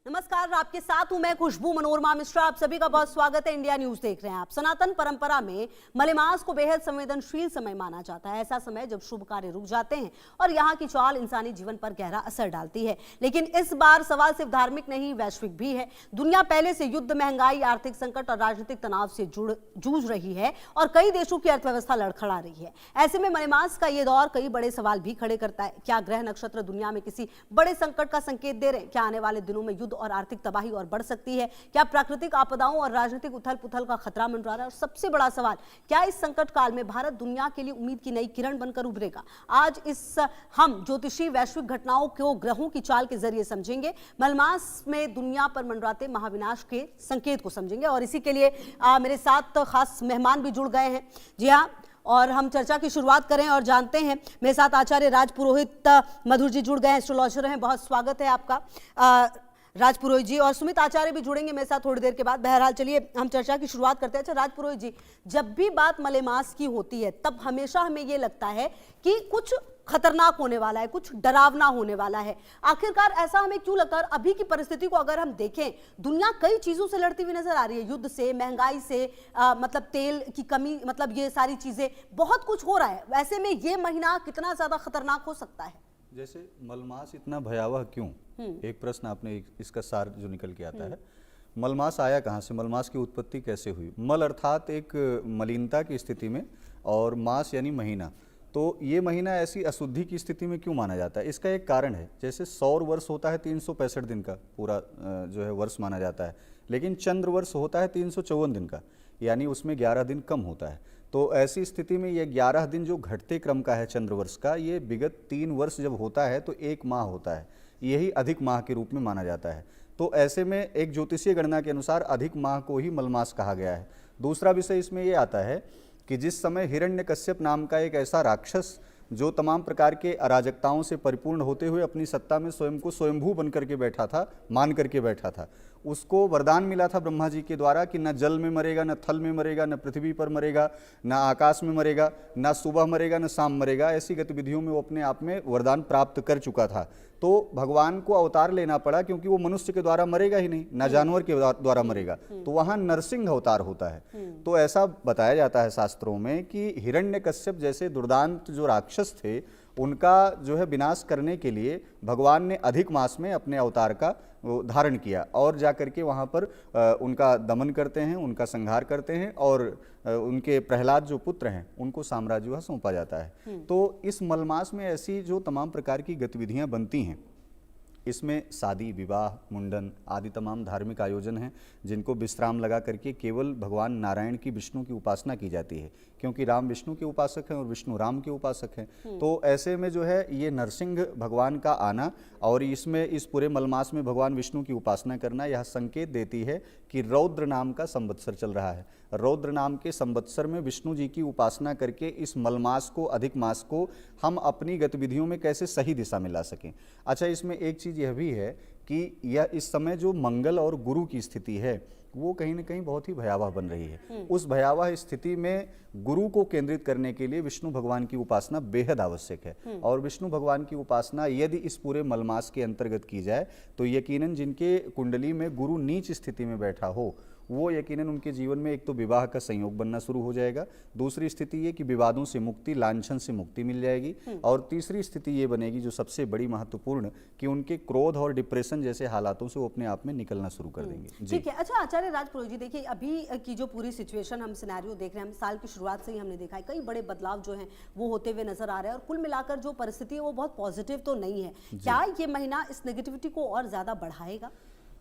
नमस्कार, आपके साथ हूं मैं खुशबू मनोरमा मिश्रा। आप सभी का बहुत स्वागत है। इंडिया न्यूज देख रहे हैं आप। सनातन परंपरा में मलेमास को बेहद संवेदनशील समय माना जाता है। ऐसा समय जब शुभ कार्य रुक जाते हैं और यहाँ की चाल इंसानी जीवन पर गहरा असर डालती है। लेकिन इस बार सवाल सिर्फ धार्मिक नहीं, वैश्विक भी है। दुनिया पहले से युद्ध, महंगाई, आर्थिक संकट और राजनीतिक तनाव से जूझ रही है और कई देशों की अर्थव्यवस्था लड़खड़ा रही है। ऐसे में मलेमास का ये दौर कई बड़े सवाल भी खड़े करता है। क्या ग्रह नक्षत्र दुनिया में किसी बड़े संकट का संकेत दे रहे हैं? क्या आने वाले दिनों में युद्ध और आर्थिक तबाही और बढ़ सकती है? क्या प्राकृतिक आपदाओं और राजनीतिक उथल-पुथल का खतरा मंडरा रहा है? और सबसे बड़ा सवाल, क्या इस संकट काल में भारत दुनिया के लिए उम्मीद की नई किरण बनकर उभरेगा? आज हम ज्योतिषी वैश्विक घटनाओं को ग्रहों की चाल के जरिए समझेंगे। मलमास में दुनिया पर मंडराते महाविनाश के संकेत को समझेंगे और इसी के लिए मेरे साथ खास मेहमान भी जुड़ गए हैं। जी हाँ, और हम चर्चा की शुरुआत करें और जानते हैं। मेरे साथ आचार्य राजपुरोहित मधुर जी जुड़ गए हैं, एस्ट्रोलॉजर हैं। बहुत स्वागत है आपका राजपुरोहित जी। और सुमित आचार्य भी जुड़ेंगे मेरे साथ थोड़ी देर के बाद। बहरहाल चलिए हम चर्चा की शुरुआत करते हैं। अच्छा राजपुरोहित जी, जब भी बात मलेमास की होती है तब हमेशा हमें ये लगता है कि कुछ खतरनाक होने वाला है, कुछ डरावना होने वाला है। आखिरकार ऐसा हमें क्यों लगता है? और अभी की परिस्थिति को अगर हम देखें, दुनिया कई चीजों से लड़ती हुई नजर आ रही है। युद्ध से, महंगाई से, मतलब तेल की कमी, मतलब ये सारी चीजें, बहुत कुछ हो रहा है। वैसे में ये महीना कितना ज्यादा खतरनाक हो सकता है? जैसे मलमास इतना भयावह क्यों, एक प्रश्न आपने इसका सार जो निकल के आता है। मलमास आया कहाँ से, मलमास की उत्पत्ति कैसे हुई? मल अर्थात एक मलिनता की स्थिति में और मास यानी महीना। तो ये महीना ऐसी अशुद्धि की स्थिति में क्यों माना जाता है? इसका एक कारण है। जैसे सौर वर्ष होता है 365 दिन का पूरा जो है वर्ष माना जाता है, लेकिन चंद्र वर्ष होता है 354 दिन का, यानी उसमें 11 दिन कम होता है। तो ऐसी स्थिति में ये 11 दिन जो घटते क्रम का है चंद्र वर्ष का, ये विगत 3 वर्ष जब होता है तो 1 माह होता है। यही अधिक माह के रूप में माना जाता है। तो ऐसे में एक ज्योतिषीय गणना के अनुसार अधिक माह को ही मलमास कहा गया है। दूसरा विषय इसमें ये आता है कि जिस समय हिरण्यकश्यप नाम का एक ऐसा राक्षस जो तमाम प्रकार के अराजकताओं से परिपूर्ण होते हुए अपनी सत्ता में स्वयं को स्वयंभू बन करके बैठा था, मान करके बैठा था, उसको वरदान मिला था ब्रह्मा जी के द्वारा कि न जल में मरेगा, न थल में मरेगा, न पृथ्वी पर मरेगा, न आकाश में मरेगा, न सुबह मरेगा, न शाम मरेगा। ऐसी गतिविधियों में वो अपने आप में वरदान प्राप्त कर चुका था। तो भगवान को अवतार लेना पड़ा, क्योंकि वो मनुष्य के द्वारा मरेगा ही नहीं, न जानवर के द्वारा मरेगा। तो वहाँ नरसिंह अवतार होता है। तो ऐसा बताया जाता है शास्त्रों में कि हिरण्यकश्यप जैसे दुर्दांत जो राक्षस थे, उनका जो है विनाश करने के लिए भगवान ने अधिक मास में अपने अवतार का धारण किया और जाकर के वहाँ पर उनका दमन करते हैं, उनका संहार करते हैं और उनके प्रहलाद जो पुत्र हैं उनको साम्राज्य वह सौंपा जाता है। तो इस मलमास में ऐसी जो तमाम प्रकार की गतिविधियाँ बनती हैं, इसमें शादी, विवाह, मुंडन आदि तमाम धार्मिक आयोजन हैं जिनको विश्राम लगा करके केवल भगवान नारायण की, विष्णु की उपासना की जाती है, क्योंकि राम विष्णु के उपासक हैं और विष्णु राम के उपासक हैं। तो ऐसे में जो है ये नरसिंह भगवान का आना और इसमें इस पूरे मलमास में भगवान विष्णु की उपासना करना, यह संकेत देती है कि रौद्र नाम का संवत्सर चल रहा है। रौद्र नाम के संवत्सर में विष्णु जी की उपासना करके इस मलमास को, अधिक मास को हम अपनी गतिविधियों में कैसे सही दिशा में ला सकें। अच्छा, इसमें एक चीज़ यह भी है कि यह इस समय जो मंगल और गुरु की स्थिति है वो कहीं ना कहीं बहुत ही भयावह बन रही है। उस भयावह स्थिति में गुरु को केंद्रित करने के लिए विष्णु भगवान की उपासना बेहद आवश्यक है। और विष्णु भगवान की उपासना यदि इस पूरे मलमास के अंतर्गत की जाए तो यकीनन जिनके कुंडली में गुरु नीच स्थिति में बैठा हो, वो यकीनन उनके जीवन में एक तो विवाह का संयोग बनना शुरू हो जाएगा, दूसरी स्थिति ये कि विवादों से मुक्ति, लांछन से मुक्ति मिल जाएगी, और तीसरी स्थिति ये बनेगी जो सबसे बड़ी महत्वपूर्ण, कि उनके क्रोध और डिप्रेशन जैसे हालातों से वो अपने आप में निकलना शुरू कर देंगे। ठीक है। अच्छा आचार्य राजपुरोहित जी, देखिए अभी की जो पूरी सिचुएशन, हम सिनेरियो देख रहे हैं, हम साल की शुरुआत से ही हमने देखा है कई बड़े बदलाव जो हैं वो होते हुए नजर आ रहे हैं और कुल मिलाकर जो परिस्थिति है वो बहुत पॉजिटिव तो नहीं है। क्या ये महीना इस नेगेटिविटी को और ज्यादा बढ़ाएगा?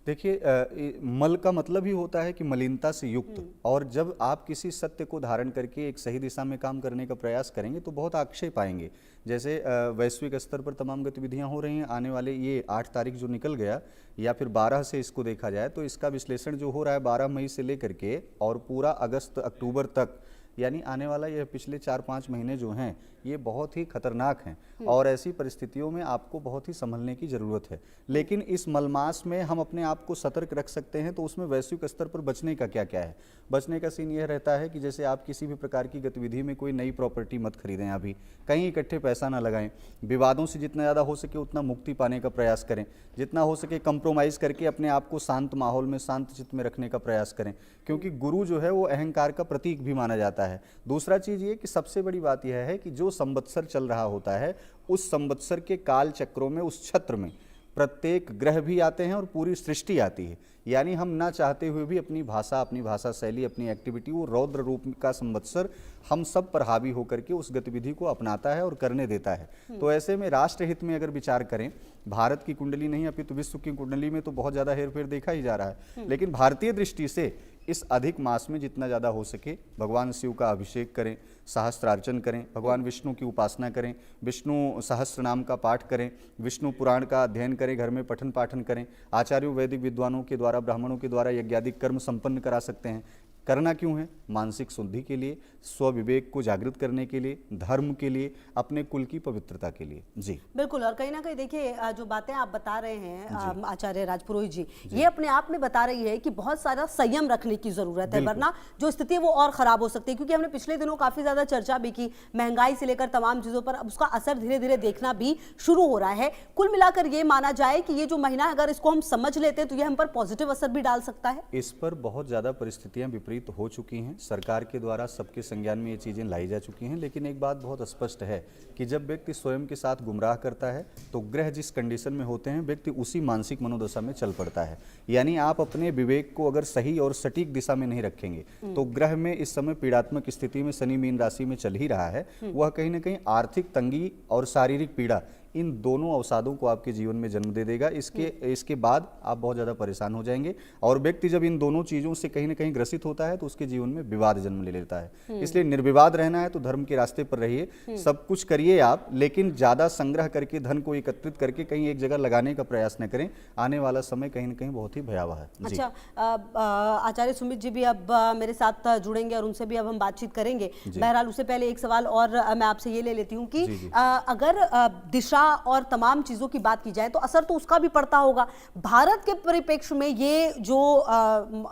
देखिए, मल का मतलब ही होता है कि मलिनता से युक्त, और जब आप किसी सत्य को धारण करके एक सही दिशा में काम करने का प्रयास करेंगे तो बहुत अक्षय पाएंगे। जैसे वैश्विक स्तर पर तमाम गतिविधियां हो रही हैं। आने वाले ये 8 तारीख जो निकल गया, या फिर 12 से इसको देखा जाए तो इसका विश्लेषण जो हो रहा है 12 मई से लेकर के और पूरा अगस्त अक्टूबर तक, यानी आने वाला यह पिछले 4-5 महीने जो हैं ये बहुत ही खतरनाक हैं और ऐसी परिस्थितियों में आपको बहुत ही संभलने की ज़रूरत है। लेकिन इस मलमास में हम अपने आप को सतर्क रख सकते हैं, तो उसमें वैश्विक स्तर पर बचने का क्या क्या है। बचने का सीन यह रहता है कि जैसे आप किसी भी प्रकार की गतिविधि में कोई नई प्रॉपर्टी मत खरीदें, अभी कहीं इकट्ठे पैसा ना लगाएं, विवादों से जितना ज़्यादा हो सके उतना मुक्ति पाने का प्रयास करें, जितना हो सके कंप्रोमाइज़ करके अपने आप को शांत माहौल में, शांत चित्त में रखने का प्रयास करें, क्योंकि गुरु जो है वो अहंकार का प्रतीक भी माना जाता है। दूसरा चीज़ ये कि सबसे बड़ी बात यह है कि जो संवत्सर चल रहा होता है, उस संवत्सर के काल चक्रों में, उस छत्र में प्रत्येक ग्रह भी आते हैं और पूरी सृष्टि आती है। यानी हम ना चाहते हुए भी अपनी भाषा शैली, अपनी एक्टिविटी, वो रौद्र रूप का संवत्सर हम सब पर हावी होकर के उस गतिविधि को अपनाता है और करने देता है। तो ऐसे में राष्ट्रहित में अगर विचार करें, भारत की कुंडली नहीं अपितु विश्व की कुंडली में तो बहुत ज़्यादा हेरफेर देखा ही जा रहा है, लेकिन भारतीय दृष्टि से इस अधिक मास में जितना ज़्यादा हो सके भगवान शिव का अभिषेक करें, सहस्त्रार्चन करें, भगवान विष्णु की उपासना करें, विष्णु सहस्त्र नाम का पाठ करें, विष्णु पुराण का अध्ययन करें, घर में पठन पाठन करें। आचार्यों वैदिक विद्वानों के द्वारा, ब्राह्मणों के द्वारा यज्ञादिक कर्म संपन्न करा सकते हैं। करना क्यों है? मानसिक शुद्धि के लिए, स्वविवेक को जागृत करने के लिए, धर्म के लिए, अपने कुल की पवित्रता के लिए। जी बिल्कुल। और कहीं ना कहीं देखिए, जो बातें आप बता रहे हैं आचार्य राजपुरोहित जी, ये अपने आप में बता रही है कि बहुत सारा संयम रखने की जरूरत है, वरना जो स्थिति है वो और खराब हो सकती है। क्योंकि हमने पिछले दिनों काफी ज्यादा चर्चा भी की महंगाई से लेकर तमाम चीजों पर, अब उसका असर धीरे धीरे देखना भी शुरू हो रहा है। कुल मिलाकर ये माना जाए कि ये जो महीना, अगर इसको हम समझ लेते हैं तो ये हम पर पॉजिटिव असर भी डाल सकता है। इस पर बहुत ज्यादा परिस्थितियां विपरीत हो चुकी हैं, सरकार के द्वारा सबके संज्ञान में ये चीज़ें लाई जा चुकी हैं। लेकिन एक बात बहुत स्पष्ट है कि जब व्यक्ति स्वयं के साथ गुमराह करता है तो ग्रह जिस कंडीशन में होते हैं, व्यक्ति उसी मानसिक मनोदशा में चल पड़ता है। यानी आप अपने विवेक को अगर सही और सटीक दिशा में नहीं रखेंगे तो ग्रह में इस समय पीड़ात्मक स्थिति में शनि मीन राशि में चल ही रहा है, वह कहीं ना कहीं आर्थिक तंगी और शारीरिक पीड़ा, इन दोनों अवसादों को आपके जीवन में जन्म दे देगा। इसके बाद आप बहुत ज़्यादा परेशान हो जाएंगे। और व्यक्ति जब इन दोनों चीज़ों से कहीं ना कहीं ग्रसित होता है तो उसके जीवन में विवाद जन्म ले लेता है। इसलिए निर्विवाद रहना है तो धर्म के रास्ते पर रहिए, सब कुछ करिए आप, लेकिन ज़्यादा संग्रह करके, धन को एकत्रित करके कहीं एक जगह लगाने का प्रयास न करें। आने वाला समय कहीं ना कहीं बहुत ही भयावह है। अच्छा, आचार्य सुमित जी भी अब मेरे साथ जुड़ेंगे और उनसे भी अब हम बातचीत करेंगे। बहरहाल उससे पहले एक सवाल और मैं आपसे ये ले लेती हूँ कि अगर दिशा और तमाम चीजों की बात की जाए तो असर तो उसका भी पड़ता होगा। भारत के परिप्रेक्ष्य में ये जो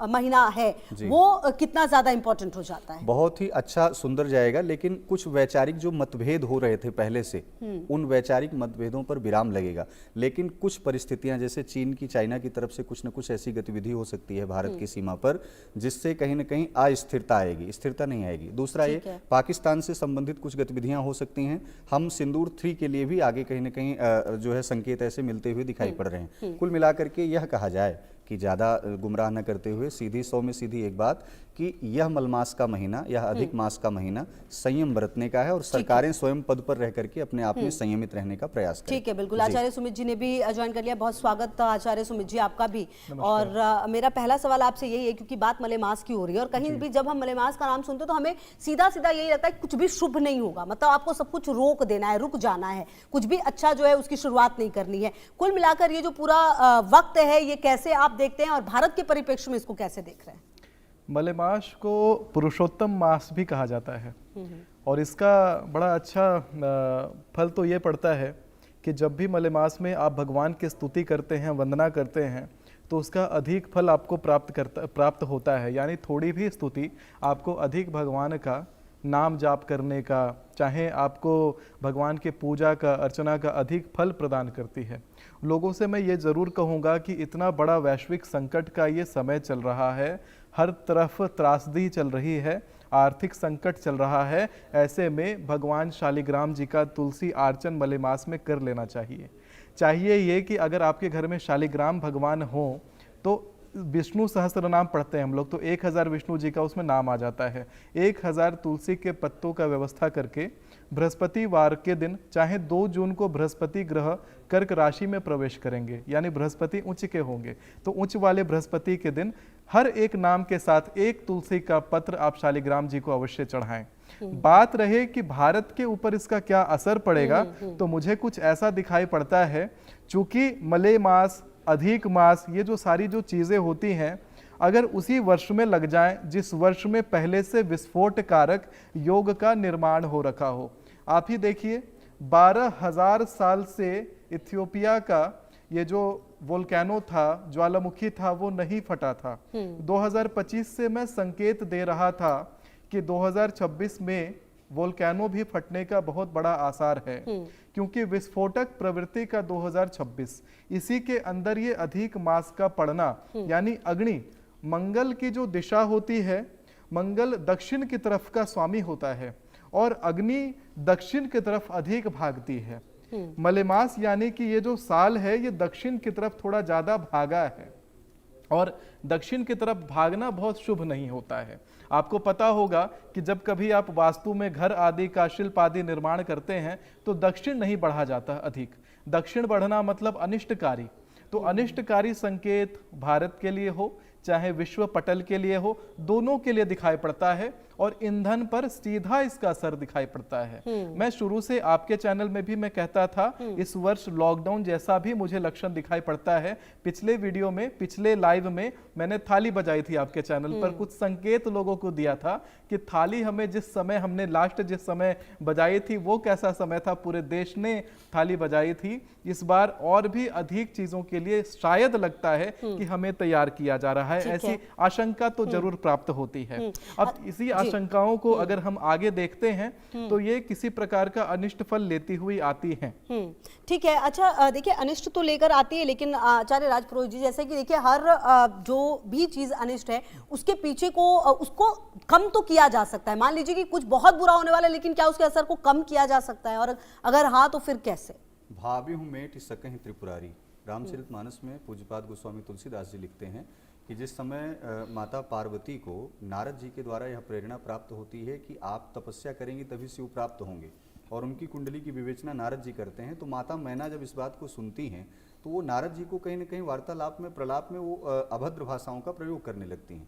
महीना है वो कितना ज्यादा इंपॉर्टेंट हो जाता है? बहुत ही अच्छा, सुंदर जाएगा। लेकिन कुछ वैचारिक जो मतभेद हो रहे थे पहले से, उन वैचारिक मतभेदों पर विराम लगेगा। लेकिन कुछ परिस्थितियां, जैसे चीन की, चाइना की तरफ से कुछ न कुछ ऐसी गतिविधि हो सकती है भारत की सीमा पर, जिससे कहीं ना कहीं अस्थिरता आएगी, स्थिरता नहीं आएगी। दूसरा ये पाकिस्तान से संबंधित कुछ गतिविधियां हो सकती हैं। हम सिंदूर 3 के लिए भी आगे कहीं ना कहीं जो है संकेत ऐसे मिलते हुए दिखाई पड़ रहे हैं। कुल मिलाकर के यह कहा जाए कि ज़्यादा गुमराह न करते हुए सीधी 100 में सीधी एक बात कि यह मलमास का महीना, यह अधिक मास का महीना संयम बरतने का है और सरकारें स्वयं पद पर रह करके अपने आप में संयमित रहने का प्रयास करें। ठीक है, बिल्कुल। आचार्य सुमित जी ने भी ज्वाइन कर लिया। बहुत स्वागत आचार्य सुमित जी आपका भी। और मेरा पहला सवाल आपसे यही है, क्योंकि बात मलेमास की हो रही है और कहीं भी जब हम मलेमास का नाम सुनते तो हमें सीधा सीधा यही लगता है कि कुछ भी शुभ नहीं होगा, मतलब आपको सब कुछ रोक देना है, रुक जाना है, कुछ भी अच्छा जो है उसकी शुरुआत नहीं करनी है। कुल मिलाकर ये जो पूरा वक्त है, ये कैसे आप देखते हैं और भारत के परिप्रेक्ष्य में इसको कैसे देख रहे हैं? मलेमास को पुरुषोत्तम मास भी कहा जाता है और इसका बड़ा अच्छा फल तो ये पड़ता है कि जब भी मलेमास में आप भगवान की स्तुति करते हैं, वंदना करते हैं, तो उसका अधिक फल आपको प्राप्त होता है। यानी थोड़ी भी स्तुति आपको अधिक भगवान का नाम जाप करने का, चाहे आपको भगवान के पूजा का, अर्चना का अधिक फल प्रदान करती है। लोगों से मैं ये ज़रूर कहूँगा कि इतना बड़ा वैश्विक संकट का ये समय चल रहा है, हर तरफ त्रासदी चल रही है, आर्थिक संकट चल रहा है। ऐसे में भगवान शालिग्राम जी का तुलसी अर्चन मलेमास में कर लेना चाहिए ये कि अगर आपके घर में शालिग्राम भगवान हो तो विष्णु सहस्त्र नाम पढ़ते हैं हम लोग, तो 1000 विष्णु जी का उसमें नाम आ जाता है। 1000 तुलसी के पत्तों का व्यवस्था करके बृहस्पतिवार के दिन, चाहे 2 जून को बृहस्पति ग्रह कर्क राशि में प्रवेश करेंगे, यानी बृहस्पति उच्च के होंगे, तो उच्च वाले बृहस्पति के दिन हर एक नाम के साथ 1 तुलसी का पत्र आप शालिग्राम जी को अवश्य चढ़ाएं। बात रहे कि भारत के ऊपर इसका क्या असर पड़ेगा, तो मुझे कुछ ऐसा दिखाई पड़ता है, चूंकि मले मास, अधिक मास, ये जो सारी जो चीजें होती हैं, अगर उसी वर्ष में लग जाएं जिस वर्ष में पहले से विस्फोट कारक योग का निर्माण हो रखा हो, आप ही देखिए 12,000 साल से इथियोपिया का ये जो वोल्केनो था, ज्वालामुखी था, वो नहीं फटा था। 2025 से मैं संकेत दे रहा था कि 2026 में वोल्केनो भी फटने का बहुत बड़ा आसार है, क्योंकि विस्फोटक प्रवृत्ति का 2026, इसी के अंदर ये अधिक मास का पड़ना, यानी अग्नि, मंगल की जो दिशा होती है, मंगल दक्षिण की तरफ का स्वामी होता है और अग्नि दक्षिण की तरफ अधिक भागती है। मलेमास यानी कि ये जो साल है ये दक्षिण की तरफ थोड़ा ज्यादा भागा है, और दक्षिण की तरफ भागना बहुत शुभ नहीं होता है। आपको पता होगा कि जब कभी आप वास्तु में घर आदि का शिल्प आदि निर्माण करते हैं तो दक्षिण नहीं बढ़ा जाता अधिक। दक्षिण बढ़ना मतलब अनिष्टकारी। तो अनिष्टकारी संकेत भारत के लिए हो चाहे विश्व पटल के लिए हो, दोनों के लिए दिखाई पड़ता है और ईंधन पर सीधा इसका असर दिखाई पड़ता है। मैं शुरू से आपके चैनल में भी मैं कहता था इस वर्ष लॉकडाउन जैसा भी मुझे लक्षण दिखाई पड़ता है। पिछले वीडियो में, पिछले लाइव में मैंने थाली बजाई थी आपके चैनल पर, कुछ संकेत लोगों को दिया था कि थाली हमें जिस समय हमने लास्ट जिस समय बजाई थी वो कैसा समय था, पूरे देश ने थाली बजाई थी। इस बार और भी अधिक चीजों के लिए शायद लगता है कि हमें तैयार किया जा रहा है, ऐसी आशंका तो जरूर प्राप्त होती है। अब इसी आशंकाओं को अगर हम आगे देखते हैं तो ये किसी प्रकार का अनिष्ट फल लेती हुई आती हैं। ठीक है। अच्छा देखिए, अनिष्ट तो लेकर आती है, लेकिन आचार्य राजपुरोहित जी, जैसे कि देखिए हर जो भी चीज अनिष्ट है उसके पीछे को उसको कम तो किया जा सकता है। मान लीजिए कि कुछ बहुत बुरा होने वाला है, लेकिन क्या उसके असर को कम किया जा सकता है, और अगर हाँ तो फिर कैसे? भावी हूँ मेट सकहि त्रिपुरारी, रामचरितमानस में पूज्यपाद गोस्वामी तुलसीदास जी लिखते हैं कि जिस समय माता पार्वती को नारद जी के द्वारा यह प्रेरणा प्राप्त होती है कि आप तपस्या करेंगी तभी शिव प्राप्त होंगे, और उनकी कुंडली की विवेचना नारद जी करते हैं, तो माता मैना जब इस बात को सुनती हैं तो वो नारद जी को कहीं ना कहीं वार्तालाप में, प्रलाप में वो अभद्र भाषाओं का प्रयोग करने लगती हैं।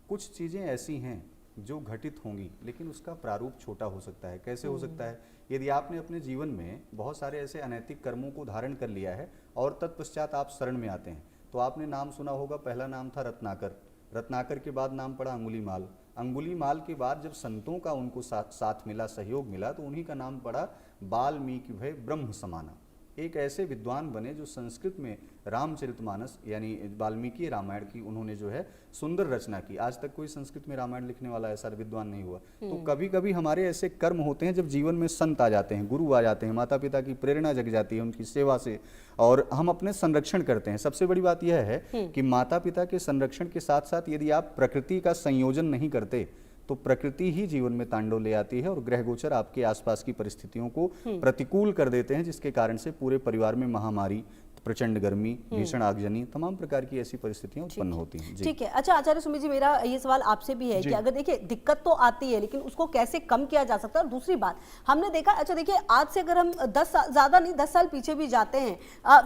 कुछ चीज़ें ऐसी हैं जो घटित होंगी, लेकिन उसका प्रारूप छोटा हो सकता है। कैसे हो सकता है? यदि आपने अपने जीवन में बहुत सारे ऐसे अनैतिक कर्मों को धारण कर लिया है और तत्पश्चात आप शरण में आते हैं, तो आपने नाम सुना होगा, पहला नाम था रत्नाकर, रत्नाकर के बाद नाम पड़ा अंगुलीमाल, अंगुलीमाल के बाद जब संतों का उनको साथ मिला, सहयोग मिला, तो उन्हीं का नाम पड़ा वाल्मीकि भय ब्रह्म समाना। एक ऐसे विद्वान बने जो संस्कृत में रामचरितमानस यानी वाल्मीकि रामायण की उन्होंने जो है सुंदर रचना की। आज तक कोई संस्कृत में रामायण लिखने वाला ऐसा विद्वान नहीं हुआ। तो कभी कभी हमारे ऐसे कर्म होते हैं जब जीवन में संत आ जाते हैं, गुरु आ जाते हैं, माता पिता की प्रेरणा जग जाती है उनकी सेवा से, और हम अपने संरक्षण करते हैं। सबसे बड़ी बात यह है कि माता पिता के संरक्षण के साथ साथ यदि आप प्रकृति का संयोजन नहीं करते तो प्रकृति ही जीवन में तांडव ले आती है और ग्रह गोचर आपके आसपास की परिस्थितियों को प्रतिकूल कर देते हैं, जिसके कारण से पूरे परिवार में महामारी, प्रचंड गर्मी, भीषण आगजनी, तमाम प्रकार की ऐसी परिस्थितियां उत्पन्न होती हैं। ठीक है। अच्छा आचार्य सुमित जी, मेरा ये सवाल आपसे भी है कि अगर देखिए दिक्कत तो आती है, लेकिन उसको कैसे कम किया जा सकता है? और दूसरी बात हमने देखा, अच्छा देखिए आज से अगर हम 10 साल, ज्यादा नहीं 10 साल पीछे भी जाते हैं,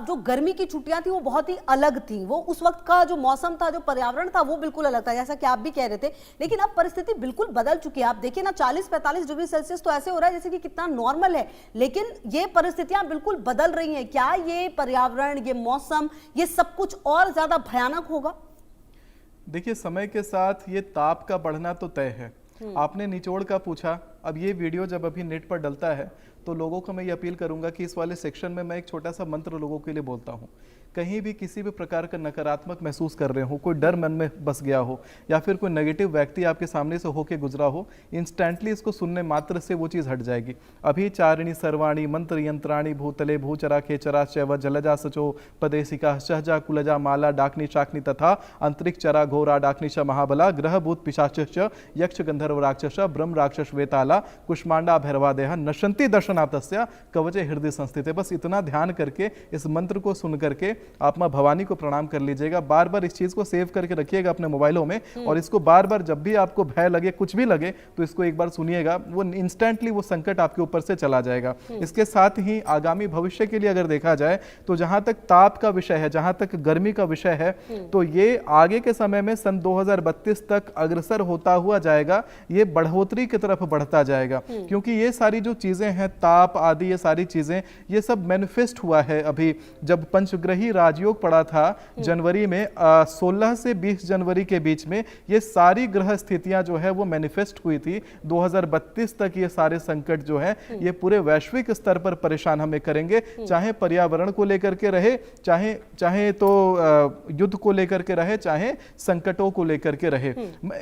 जो गर्मी की छुट्टियां थी वो बहुत ही अलग थी। वो उस वक्त का जो मौसम था, जो पर्यावरण था, वो बिल्कुल अलग था, जैसा कि आप भी कह रहे थे। लेकिन अब परिस्थिति बिल्कुल बदल चुकी है। आप देखिए ना, 40-45 डिग्री सेल्सियस तो ऐसे हो रहा है जैसे कि कितना नॉर्मल है, लेकिन ये परिस्थितियां बिल्कुल बदल रही हैं। क्या ये पर्यावरण, ये मौसम, ये सब कुछ और ज्यादा भयानक होगा? देखिए, समय के साथ ये ताप का बढ़ना तो तय है। आपने निचोड़ का पूछा। अब ये वीडियो जब अभी नेट पर डलता है तो लोगों को मैं ये अपील करूंगा कि इस वाले सेक्शन में मैं एक छोटा सा मंत्र लोगों के लिए बोलता हूं। कहीं भी किसी भी प्रकार का नकारात्मक महसूस कर रहे हो, कोई डर मन में बस गया हो, या फिर कोई नेगेटिव व्यक्ति आपके सामने से होके गुजरा हो, इंस्टेंटली इसको सुनने मात्र से वो चीज़ हट जाएगी। अभी चारिणी सर्वाणी मंत्र यंत्राणी भूतले भूचरा खेचरा चैव जलजा सचो पदेशिका सहजा कुलजा माला डाकनी शाकनी तथा अंतरिक्ष चरा घोरा डाकनीशा महाबला ग्रह भूत पिशाच यक्ष गंधर्व राक्षस ब्रह्म राक्षस वेताला कुष्मांडा भैरवादेह नशंति दर्शनातस्य कवचे हृदय संस्थित। बस इतना ध्यान करके इस मंत्र को सुन करके आप मां भवानी को प्रणाम कर लीजिएगा। बार बार इस चीज को सेव करके रखिएगा अपने मोबाइलों में, और इसको बार बार जब भी आपको भय लगे, कुछ भी लगे, तो इसको एक बार सुनिएगा। वो इंस्टेंटली वो संकट आपके ऊपर से चला जाएगा। इसके साथ ही आगामी भविष्य के लिए अगर देखा जाए तो जहां तक ताप का विषय है, जहां तक गर्मी का विषय है, तो ये आगे के समय में सन 2032 तक अग्रसर होता हुआ जाएगा। ये बढ़ोतरी की तरफ बढ़ता आ जाएगा, क्योंकि ये सारी जो चीजें हैं, ताप आदि, ये सारी चीजें, ये सब मैनिफेस्ट हुआ है। अभी जब पंचग्रही राजयोग पड़ा था जनवरी में, 16 से 20 जनवरी के बीच में, ये सारी ग्रह स्थितियां जो है वो मैनिफेस्ट हुई थी। 2032 तक ये सारे संकट जो है ये पूरे वैश्विक स्तर पर परेशान हमें करेंगे, चाहे पर्यावरण को लेकर के रहे, चाहे तो युद्ध को लेकर के रहे, चाहे संकटों को लेकर के रहे।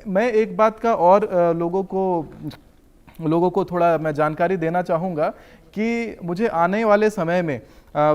मैं एक बात का और लोगों को थोड़ा मैं जानकारी देना चाहूँगा कि मुझे आने वाले समय में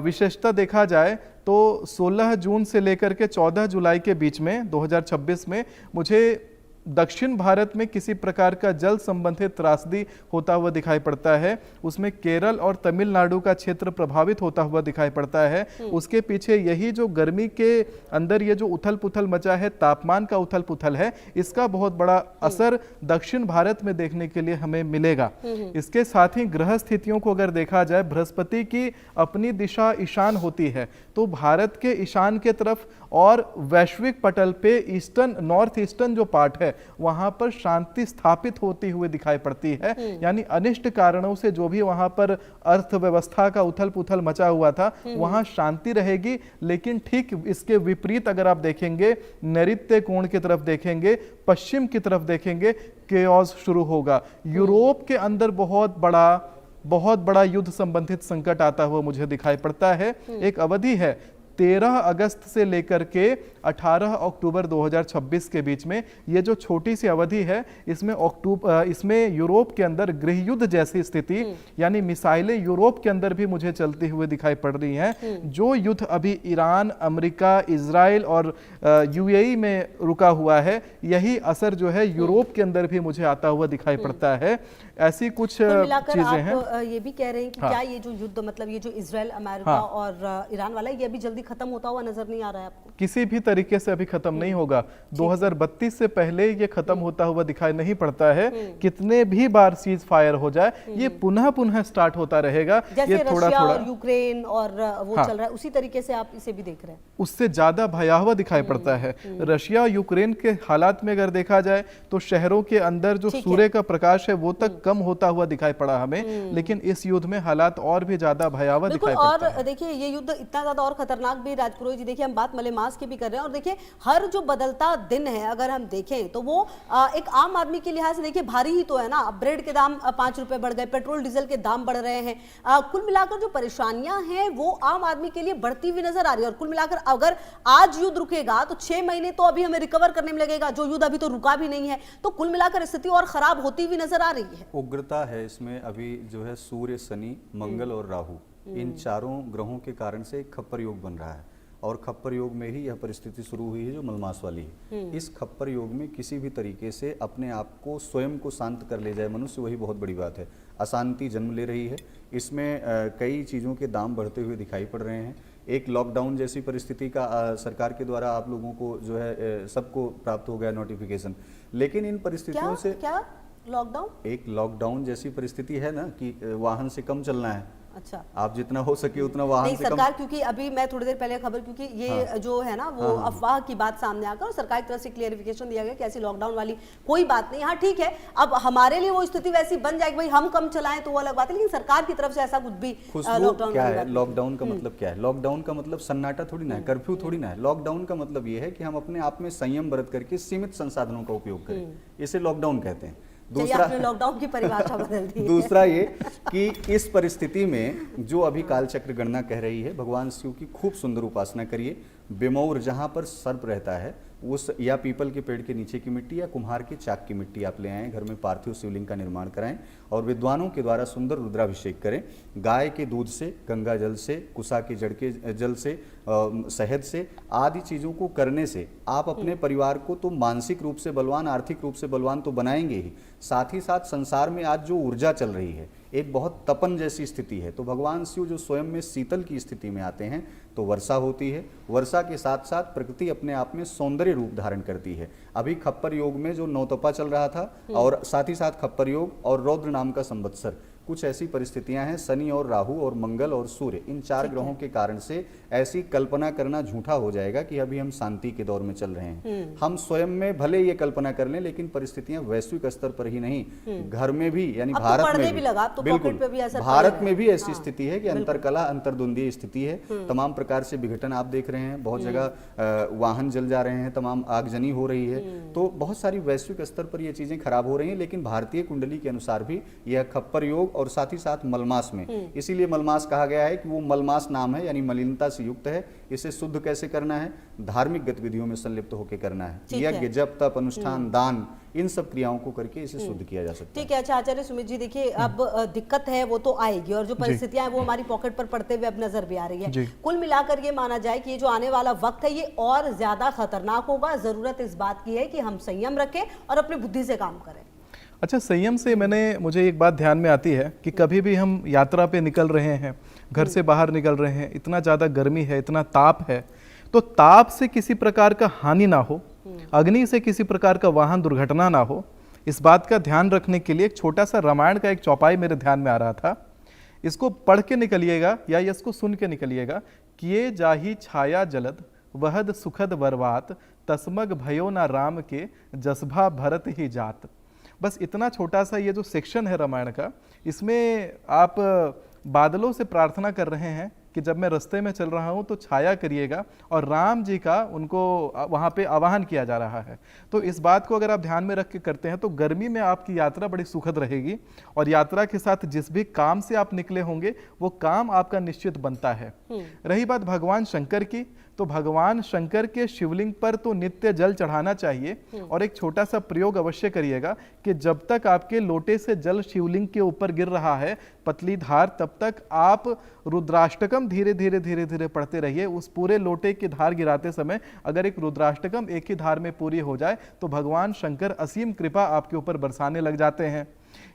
विशेषता देखा जाए तो 16 जून से लेकर के 14 जुलाई के बीच में 2026 में मुझे दक्षिण भारत में किसी प्रकार का जल संबंधित त्रासदी होता हुआ दिखाई पड़ता है। उसमें केरल और तमिलनाडु का क्षेत्र प्रभावित होता हुआ दिखाई पड़ता है। उसके पीछे यही जो गर्मी के अंदर ये जो उथल पुथल मचा है, तापमान का उथल पुथल है, इसका बहुत बड़ा असर दक्षिण भारत में देखने के लिए हमें मिलेगा। इसके साथ ही ग्रह स्थितियों को अगर देखा जाए, बृहस्पति की अपनी दिशा ईशान होती है, तो भारत के ईशान के तरफ और वैश्विक पटल पे ईस्टर्न, नॉर्थ ईस्टर्न जो पार्ट है वहां पर शांति स्थापित होती हुई दिखाई पड़ती है। यानी अनिष्ट कारणों से जो भी वहां पर अर्थव्यवस्था का उथल पुथल मचा हुआ था, वहां शांति रहेगी। लेकिन ठीक इसके विपरीत अगर आप देखेंगे, नैऋत्य कोण की तरफ देखेंगे, पश्चिम की तरफ देखेंगे, केओस शुरू होगा। यूरोप के अंदर बहुत बड़ा युद्ध संबंधित संकट आता हुआ मुझे दिखाई पड़ता है। एक अवधि है 13 अगस्त से लेकर के 18 अक्टूबर 2026 के बीच में, ये जो छोटी सी अवधि है, इसमें यूरोप के अंदर गृह युद्ध जैसी स्थिति, यानी मिसाइलें यूरोप के अंदर भी मुझे चलती हुई दिखाई पड़ रही हैं। जो युद्ध अभी ईरान, अमेरिका, इजराइल और यूएई में रुका हुआ है, यही असर जो है यूरोप के अंदर भी मुझे आता हुआ दिखाई पड़ता है। ऐसी कुछ चीजें हैं। ये भी कह रहे हैं कि क्या ये जो युद्ध, मतलब ये जो इजराइल, अमेरिका और ईरान वाला, ये अभी जल्दी खत्म होता हुआ नजर नहीं आ रहा है आपको? किसी भी तरीके से अभी खत्म नहीं होगा। 2032 से पहले ये खत्म होता हुआ दिखाई नहीं पड़ता है। कितने भी बार सीज फायर हो जाए, ये पुनः स्टार्ट होता रहेगा। जैसे ये रशिया और यूक्रेन और वो चल रहा है, उसी तरीके से आप इसे भी देख रहे हैं? उससे ज्यादा भयावह दिखाई पड़ता है। रशिया यूक्रेन के हालात में अगर देखा जाए तो शहरों के अंदर जो सूर्य का प्रकाश है वो तक कम होता हुआ दिखाई पड़ा हमें। लेकिन इस युद्ध में हालात और भी ज्यादा भयावह दिखाई पड़ता है। और देखिए, ये युद्ध इतना ज्यादा और खतरनाक भी, राजपुरोहित जी, देखिए हम बात मलेमास की भी कर रहे हैं, और देखिए हर जो बदलता दिन है अगर हम देखें तो वो एक आम आदमी के लिहाज से देखिए भारी ही तो है ना। ब्रेड के दाम 5 रुपए बढ़ गए, पेट्रोल डीजल के दाम बढ़ रहे हैं। कुल मिलाकर जो परेशानियां हैं वो आम आदमी के लिए बढ़ती हुई नजर आ रही है। और कुल मिलाकर अगर आज युद्ध रुकेगा तो 6 महीने तो अभी हमें रिकवर करने में लगेगा, जो युद्ध अभी तो रुका भी नहीं है। तो कुल मिलाकर स्थिति और खराब होती हुई नजर आ रही है। उग्रता है इसमें अभी जो है, सूर्य, शनि, मंगल और राहु, इन चारों ग्रहों के कारण से एक खप्पर योग बन रहा है। और खप्पर योग में ही यह परिस्थिति शुरू हुई है जो मलमास वाली है। इस खप्पर योग में किसी भी तरीके से अपने आप को, स्वयं को शांत कर ले जाए मनुष्य, वही बहुत बड़ी बात है। अशांति जन्म ले रही है। इसमें कई चीज़ों के दाम बढ़ते हुए दिखाई पड़ रहे हैं। एक लॉकडाउन जैसी परिस्थिति का सरकार के द्वारा आप लोगों को जो है सबको प्राप्त हो गया नोटिफिकेशन। लेकिन इन परिस्थितियों से क्या लॉकडाउन, एक लॉकडाउन जैसी परिस्थिति है ना कि वाहन से कम चलना है। अच्छा, आप जितना हो सके उतना वाहन नहीं, से सरकार कम। क्योंकि अभी मैं थोड़ी देर पहले खबर, क्योंकि ये जो है ना वो अफवाह की बात सामने आकर और सरकार की तरफ से क्लियरिफिकेशन दिया गया कि ऐसी लॉकडाउन वाली कोई बात नहीं। हाँ ठीक है, अब हमारे लिए वो स्थिति वैसी बन जाएगी, भाई हम कम चलाएं तो वो अलग बात है, लेकिन सरकार की तरफ से ऐसा कुछ भी लॉकडाउन क्या है? लॉकडाउन का मतलब क्या है? लॉकडाउन का मतलब सन्नाटा थोड़ी ना है, कर्फ्यू थोड़ी ना है। लॉकडाउन का मतलब ये है कि हम अपने आप में संयम बरत करके सीमित संसाधनों का उपयोग करें, इसे लॉकडाउन कहते हैं। दूसरा, लॉकडाउन की परिभाषा बदल दी। दूसरा ये कि इस परिस्थिति में जो अभी कालचक्र गणना कह रही है, भगवान शिव की खूब सुंदर उपासना करिए। बेमौर जहाँ पर सर्प रहता है, उस या पीपल के पेड़ के नीचे की मिट्टी या कुम्हार के चाक की मिट्टी आप ले आएँ, घर में पार्थिव शिवलिंग का निर्माण कराएं और विद्वानों के द्वारा सुंदर रुद्राभिषेक करें। गाय के दूध से, गंगा जल से, कुसा के जड़ के जल से, शहद से, आदि चीज़ों को करने से आप अपने परिवार को तो मानसिक रूप से बलवान, आर्थिक रूप से बलवान तो बनाएंगे ही, साथ ही साथ संसार में आज जो ऊर्जा चल रही है, एक बहुत तपन जैसी स्थिति है, तो भगवान शिव जो स्वयं में शीतल की स्थिति में आते हैं तो वर्षा होती है। वर्षा के साथ साथ प्रकृति अपने आप में सौंदर्य रूप धारण करती है। अभी खप्पर योग में जो नौतपा चल रहा था और साथ ही साथ खप्पर योग और रौद्र नाम का संवत्सर, कुछ ऐसी परिस्थितियां हैं, शनि और राहु और मंगल और सूर्य, इन 4 ग्रहों के कारण से ऐसी कल्पना करना झूठा हो जाएगा कि अभी हम शांति के दौर में चल रहे हैं। हम स्वयं में भले ये कल्पना कर लें, लेकिन परिस्थितियां वैश्विक स्तर पर ही नहीं, घर में भी, यानी भारत में भी, बिल्कुल भारत में भी ऐसी स्थिति है कि अंतरकला अंतर्द्वंदीय स्थिति है। तमाम प्रकार से विघटन आप देख रहे हैं, बहुत जगह वाहन जल जा रहे हैं, तमाम आगजनी हो रही है, तो बहुत सारी वैश्विक स्तर पर ये चीजें खराब हो रही हैं। लेकिन भारतीय कुंडली के अनुसार भी यह खप्पर योग और साथ ही साथ मलमास में, इसीलिए मलमास कहा गया है कि वो मलमास नाम है, यानी मलिनता से युक्त है। इसे शुद्ध कैसे करना है? धार्मिक गतिविधियों में संलिप्त होकर करना है, यज्ञ, जप, तप, अनुष्ठान, दान, इन सब क्रियाओं को करके इसे शुद्ध किया जा सकता है। ठीक है। अच्छा आचार्य सुमित जी, देखिए अब दिक्कत है वो तो आएगी, और जो परिस्थितियां हैं वो हमारी पॉकेट पर पड़ते हुए अब नजर भी आ रही है। कुल मिलाकर ये माना जाए कि ये जो आने वाला वक्त है ये और ज्यादा खतरनाक होगा। जरूरत इस बात की है कि हम संयम रखें और अपनी बुद्धि से काम करें। अच्छा, संयम से मुझे एक बात ध्यान में आती है कि कभी भी हम यात्रा पे निकल रहे हैं, घर से बाहर निकल रहे हैं, इतना ज़्यादा गर्मी है, इतना ताप है, तो ताप से किसी प्रकार का हानि ना हो, अग्नि से किसी प्रकार का वाहन दुर्घटना ना हो, इस बात का ध्यान रखने के लिए एक छोटा सा रामायण का एक चौपाई मेरे ध्यान में आ रहा था। इसको पढ़ के निकलिएगा या इसको सुन के निकलिएगा। किए जाही छाया जलद वहद सुखद बरवात, तस्मग भयो ना राम के जसभा भरत ही जात। बस इतना छोटा सा ये जो सेक्शन है रामायण का, इसमें आप बादलों से प्रार्थना कर रहे हैं कि जब मैं रास्ते में चल रहा हूं तो छाया करिएगा, और राम जी का उनको वहां पे आवाहन किया जा रहा है। तो इस बात को अगर आप ध्यान में रख के करते हैं तो गर्मी में आपकी यात्रा बड़ी सुखद रहेगी, और यात्रा के साथ जिस भी काम से आप निकले होंगे वो काम आपका निश्चित बनता है। रही बात भगवान शंकर की, तो भगवान शंकर के शिवलिंग पर तो नित्य जल चढ़ाना चाहिए, और एक छोटा सा प्रयोग अवश्य करिएगा कि जब तक आपके लोटे से जल शिवलिंग के ऊपर गिर रहा है पतली धार, तब तक आप रुद्राष्टकम धीरे धीरे धीरे धीरे पढ़ते रहिए। उस पूरे लोटे की धार गिराते समय अगर एक रुद्राष्टकम एक ही धार में पूरी हो जाए तो भगवान शंकर असीम कृपा आपके ऊपर बरसाने लग जाते हैं।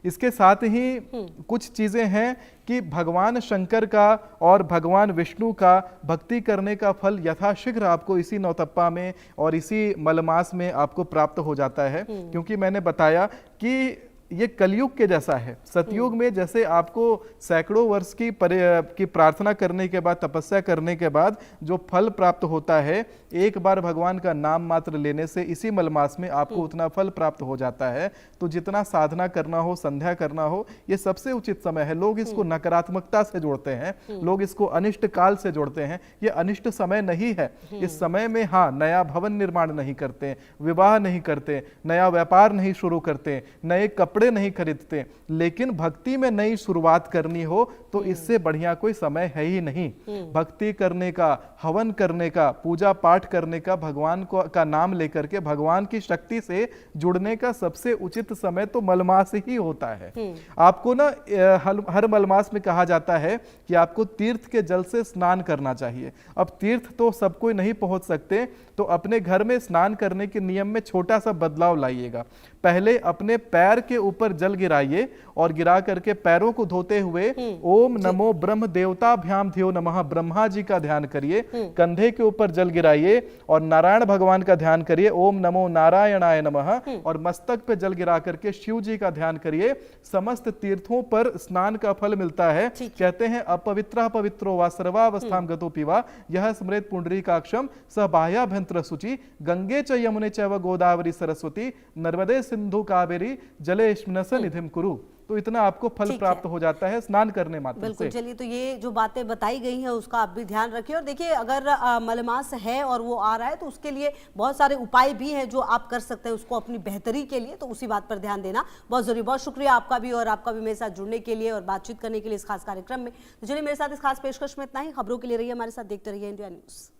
इसके साथ ही कुछ चीजें हैं कि भगवान शंकर का और भगवान विष्णु का भक्ति करने का फल यथाशीघ्र आपको इसी नौतप्पा में और इसी मलमास में आपको प्राप्त हो जाता है, क्योंकि मैंने बताया कि ये कलयुग के जैसा है। सतयुग में जैसे आपको सैकड़ों वर्ष की प्रार्थना करने के बाद, तपस्या करने के बाद जो फल प्राप्त होता है, एक बार भगवान का नाम मात्र लेने से इसी मलमास में आपको उतना फल प्राप्त हो जाता है। तो जितना साधना करना हो, संध्या करना हो, ये सबसे उचित समय है। लोग इसको नकारात्मकता से जोड़ते हैं, लोग इसको अनिष्ट काल से जोड़ते हैं। ये अनिष्ट समय नहीं है। इस समय में हाँ, नया भवन निर्माण नहीं करते, विवाह नहीं करते, नया व्यापार नहीं शुरू करते, नए कपड़े नहीं खरीदते, लेकिन भक्ति में नई शुरुआत करनी हो तो इससे बढ़िया कोई समय है ही नहीं। भक्ति करने का, हवन करने का, पूजा पाठ करने का, भगवान का नाम लेकर के भगवान की शक्ति से जुड़ने का सबसे उचित समय तो मलमास ही होता है। आपको ना हर मलमास में कहा जाता है कि आपको तीर्थ के जल से स्नान करना चाहिए। अब तीर्थ तो सब कोई नहीं पहुंच सकते, तो अपने घर में स्नान करने के नियम में छोटा सा बदलाव लाइएगा। पहले अपने पैर के ऊपर जल गिराइए और गिरा करके पैरों को धोते हुए ओम नमो ब्रह्म देवताभ्याम धियो नमः, ब्रह्मा जी का ध्यान करिए। कंधे के ऊपर जल गिराइए और नारायण भगवान का ध्यान करिए, ओम नमो नारायणाय नमः, और मस्तक पे जल गिरा करके शिव जी का ध्यान करिए। समस्त तीर्थों पर स्नान का फल मिलता है। कहते हैं अपवित्र पवित्रो वा सर्वावस्थाम गतो पिवा यह स्मृत पुंडरीकाक्षम स बाह्याभ्यंतर शुचि गंगे च यमुने चैव गोदावरी सरस्वती नर्मदे सिंधु कावेरी जलेस्मिन् निधिम कुरु। तो इतना आपको फल प्राप्त हो जाता है स्नान करने मात्र से। बिल्कुल। चलिए, तो ये जो बातें बताई गई हैं उसका आप भी ध्यान रखिए। और देखिए, अगर मलमास है और वो आ रहा है तो उसके लिए बहुत सारे उपाय भी हैं जो आप कर सकते हैं उसको अपनी बेहतरी के लिए, तो उसी बात पर ध्यान देना बहुत जरूरी। बहुत शुक्रिया आपका भी, और आपका भी मेरे साथ जुड़ने के लिए और बातचीत करने के लिए इस खास कार्यक्रम में। तो चलिए, मेरे साथ इस खास पेशकश में इतना ही। खबरों के लिए रहिए हमारे साथ, देखते रहिए इंडिया न्यूज।